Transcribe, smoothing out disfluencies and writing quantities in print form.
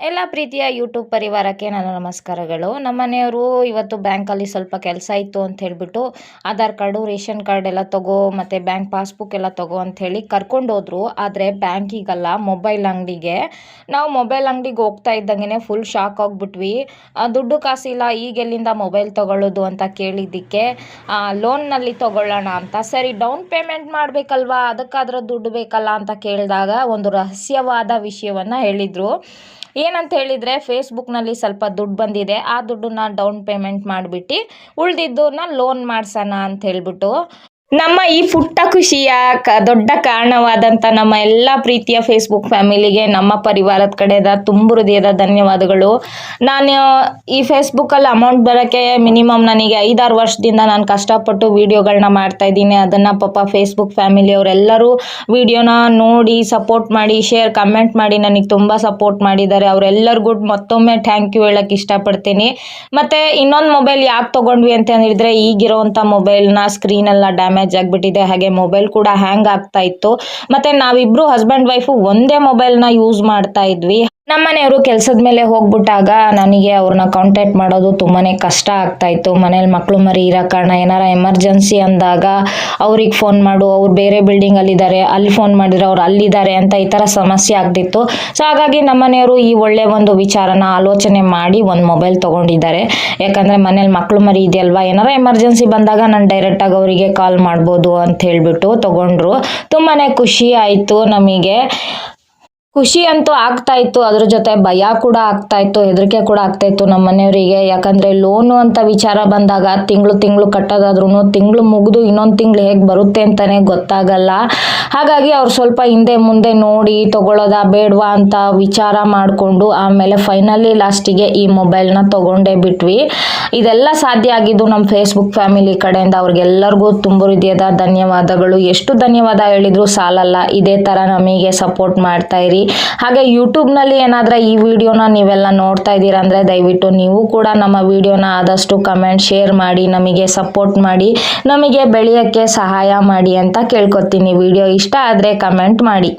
ಎಲ್ಲ ಪ್ರೀತಿಯ ಯೂಟ್ಯೂಬ್ ಪರಿವಾರಕ್ಕೆ ನನ್ನ ನಮಸ್ಕಾರಗಳು. ನಮ್ಮ ಮನೆಯವರು ಇವತ್ತು ಬ್ಯಾಂಕಲ್ಲಿ ಸ್ವಲ್ಪ ಕೆಲಸ ಇತ್ತು ಅಂತ ಹೇಳಿಬಿಟ್ಟು ಆಧಾರ್ ಕಾರ್ಡು, ರೇಷನ್ ಕಾರ್ಡ್ ಎಲ್ಲ ತಗೋ ಮತ್ತು ಬ್ಯಾಂಕ್ ಪಾಸ್ಬುಕ್ ಎಲ್ಲ ತಗೋ ಅಂಥೇಳಿ ಕರ್ಕೊಂಡೋದ್ರು. ಆದರೆ ಬ್ಯಾಂಕಿಗಲ್ಲ, ಮೊಬೈಲ್ ಅಂಗಡಿಗೆ. ನಾವು ಮೊಬೈಲ್ ಅಂಗಡಿಗೆ ಹೋಗ್ತಾ ಇದ್ದಂಗೆ ಫುಲ್ ಶಾಕ್ ಆಗಿಬಿಟ್ವಿ. ದುಡ್ಡು ಕಾಸಿಲ್ಲ, ಈಗೆಲ್ಲಿಂದ ಮೊಬೈಲ್ ತೊಗೊಳ್ಳೋದು ಅಂತ ಕೇಳಿದ್ದಕ್ಕೆ ಲೋನ್ನಲ್ಲಿ ತೊಗೊಳ್ಳೋಣ ಅಂತ. ಸರಿ, ಡೌನ್ ಪೇಮೆಂಟ್ ಮಾಡಬೇಕಲ್ವಾ, ಅದಕ್ಕಾದ್ರೆ ದುಡ್ಡು ಬೇಕಲ್ಲ ಅಂತ ಕೇಳಿದಾಗ ಒಂದು ರಹಸ್ಯವಾದ ವಿಷಯವನ್ನು ಹೇಳಿದರು. ಏನಂತ ಹೇಳಿದರೆ, ಫೇಸ್ಬುಕ್ನಲ್ಲಿ ಸ್ವಲ್ಪ ದುಡ್ಡು ಬಂದಿದೆ, ಆ ದುಡ್ಡನ್ನ ಡೌನ್ ಪೇಮೆಂಟ್ ಮಾಡಿಬಿಟ್ಟು ಉಳಿದಿದ್ದನ್ನ ಲೋನ್ ಮಾಡಿಸೋಣ ಅಂತ ಹೇಳ್ಬಿಟ್ಟು. ನಮ್ಮ ಈ ಪುಟ್ಟ ಖುಷಿಯ ದೊಡ್ಡ ಕಾರಣವಾದಂಥ ನಮ್ಮ ಎಲ್ಲ ಪ್ರೀತಿಯ ಫೇಸ್ಬುಕ್ ಫ್ಯಾಮಿಲಿಗೆ ನಮ್ಮ ಪರಿವಾರದ ಕಡೆಯಿಂದ ತುಂಬ ಹೃದಯದ ಧನ್ಯವಾದಗಳು. ನಾನು ಈ ಫೇಸ್ಬುಕ್ಕಲ್ಲಿ ಅಮೌಂಟ್ ಬರೋಕ್ಕೆ ಮಿನಿಮಮ್ ನನಗೆ 5-6 ವರ್ಷದಿಂದ ನಾನು ಕಷ್ಟಪಟ್ಟು ವೀಡಿಯೋಗಳನ್ನ ಮಾಡ್ತಾಯಿದ್ದೀನಿ. ಅದನ್ನು ಪಾಪ ಫೇಸ್ಬುಕ್ ಫ್ಯಾಮಿಲಿಯವರೆಲ್ಲರೂ ವೀಡಿಯೋನ ನೋಡಿ ಸಪೋರ್ಟ್ ಮಾಡಿ, ಶೇರ್, ಕಮೆಂಟ್ ಮಾಡಿ ನನಗೆ ತುಂಬ ಸಪೋರ್ಟ್ ಮಾಡಿದ್ದಾರೆ. ಅವರೆಲ್ಲರಿಗೂ ಮತ್ತೊಮ್ಮೆ ಥ್ಯಾಂಕ್ ಯು ಹೇಳೋಕ್ಕೆ ಇಷ್ಟಪಡ್ತೀನಿ. ಮತ್ತು ಇನ್ನೊಂದು ಮೊಬೈಲ್ ಯಾಕೆ ತೊಗೊಂಡ್ವಿ ಅಂತ ಹೇಳಿದರೆ, ಈಗಿರೋವಂಥ ಮೊಬೈಲ್ನ ಸ್ಕ್ರೀನೆಲ್ಲ ಡ್ಯಾಮೇಜ್ ಆಗಿಬಿಟ್ಟಿದೆ, ಹಾಗೆ ಮೊಬೈಲ್ ಕೂಡ ಹ್ಯಾಂಗ್ ಆಗ್ತಾ ಇತ್ತು. ಮತ್ತೆ ನಾವಿಬ್ರು ಹಸ್ಬೆಂಡ್ ವೈಫು ಒಂದೇ ಮೊಬೈಲ್ನ ಯೂಸ್ ಮಾಡ್ತಾ ಇದ್ವಿ. ನಮ್ಮನೆಯವರು ಕೆಲಸದ ಮೇಲೆ ಹೋಗ್ಬಿಟ್ಟಾಗ ನನಗೆ ಅವ್ರನ್ನ ಕಾಂಟ್ಯಾಕ್ಟ್ ಮಾಡೋದು ತುಂಬಾ ಕಷ್ಟ ಆಗ್ತಾಯಿತ್ತು. ಮನೇಲಿ ಮಕ್ಕಳು ಮರಿ ಇರೋ ಕಾರಣ ಏನಾರ ಎಮರ್ಜೆನ್ಸಿ ಅಂದಾಗ ಅವ್ರಿಗೆ ಫೋನ್ ಮಾಡು, ಅವ್ರು ಬೇರೆ ಬಿಲ್ಡಿಂಗಲ್ಲಿದ್ದಾರೆ, ಅಲ್ಲಿ ಫೋನ್ ಮಾಡಿದ್ರೆ ಅವ್ರು ಅಲ್ಲಿದ್ದಾರೆ ಅಂತ ಈ ಥರ ಸಮಸ್ಯೆ ಆಗ್ತಿತ್ತು. ಸೊ ಹಾಗಾಗಿ ನಮ್ಮನೆಯವರು ಈ ಒಳ್ಳೆ ಒಂದು ವಿಚಾರನ ಆಲೋಚನೆ ಮಾಡಿ ಒಂದು ಮೊಬೈಲ್ ತೊಗೊಂಡಿದ್ದಾರೆ. ಯಾಕಂದರೆ ಮನೇಲಿ ಮಕ್ಕಳು ಮರಿ ಇದೆಯಲ್ವಾ, ಏನಾರ ಎಮರ್ಜೆನ್ಸಿ ಬಂದಾಗ ನಾನು ಡೈರೆಕ್ಟಾಗಿ ಅವರಿಗೆ ಕಾಲ್ ಮಾಡ್ಬೋದು ಅಂತ ಹೇಳಿಬಿಟ್ಟು ತೊಗೊಂಡ್ರು. ತುಂಬಾ ಖುಷಿ ಆಯಿತು ನಮಗೆ. ಖುಷಿ ಅಂತೂ ಆಗ್ತಾ ಇತ್ತು, ಅದ್ರ ಜೊತೆ ಭಯ ಕೂಡ ಆಗ್ತಾ ಇತ್ತು, ಹೆದರಿಕೆ ಕೂಡ ಆಗ್ತಾ ಇತ್ತು ನಮ್ಮ ಮನೆಯವರಿಗೆ. ಯಾಕಂದರೆ ಲೋನು ಅಂತ ವಿಚಾರ ಬಂದಾಗ ತಿಂಗಳು ಕಟ್ಟೋದಾದ್ರೂ ತಿಂಗಳು ಮುಗಿದು ಇನ್ನೊಂದು ತಿಂಗಳು ಹೇಗೆ ಬರುತ್ತೆ ಅಂತಲೇ ಗೊತ್ತಾಗಲ್ಲ. ಹಾಗಾಗಿ ಅವ್ರು ಸ್ವಲ್ಪ ಹಿಂದೆ ಮುಂದೆ ನೋಡಿ ತೊಗೊಳ್ಳೋದಾ ಬೇಡವಾ ಅಂತ ವಿಚಾರ ಮಾಡಿಕೊಂಡು ಆಮೇಲೆ ಫೈನಲಿ ಲಾಸ್ಟಿಗೆ ಈ ಮೊಬೈಲ್ನ ತೊಗೊಂಡೇ ಬಿಟ್ವಿ. ಇದೆಲ್ಲ ಸಾಧ್ಯ ಆಗಿದ್ದು ನಮ್ಮ ಫೇಸ್ಬುಕ್ ಫ್ಯಾಮಿಲಿ ಕಡೆಯಿಂದ. ಅವ್ರಿಗೆಲ್ಲರಿಗೂ ತುಂಬ ಹೃದಯದ ಧನ್ಯವಾದಗಳು. ಎಷ್ಟು ಧನ್ಯವಾದ ಹೇಳಿದ್ರು ಸಾಲಲ್ಲ. ಇದೇ ಥರ ನಮಗೆ ಸಪೋರ್ಟ್ ಮಾಡ್ತಾ ಇರಿ. ಹಾಗೆ ಯೂಟ್ಯೂಬ್ನಲ್ಲಿ ಏನಾದರೂ ಈ ವಿಡಿಯೋನ ನೀವೆಲ್ಲ ನೋಡ್ತಾ ಇದ್ದೀರಾ ಅಂದರೆ ದಯವಿಟ್ಟು ನೀವು ಕೂಡ ನಮ್ಮ ವಿಡಿಯೋನ ಆದಷ್ಟು ಕಮೆಂಟ್, ಶೇರ್ ಮಾಡಿ ನಮಗೆ ಸಪೋರ್ಟ್ ಮಾಡಿ, ನಮಗೆ ಬೆಳೆಯೋಕ್ಕೆ ಸಹಾಯ ಮಾಡಿ ಅಂತ ಕೇಳ್ಕೊತೀನಿ. ವಿಡಿಯೋ ಇಷ್ಟ ಆದರೆ ಕಮೆಂಟ್ ಮಾಡಿ.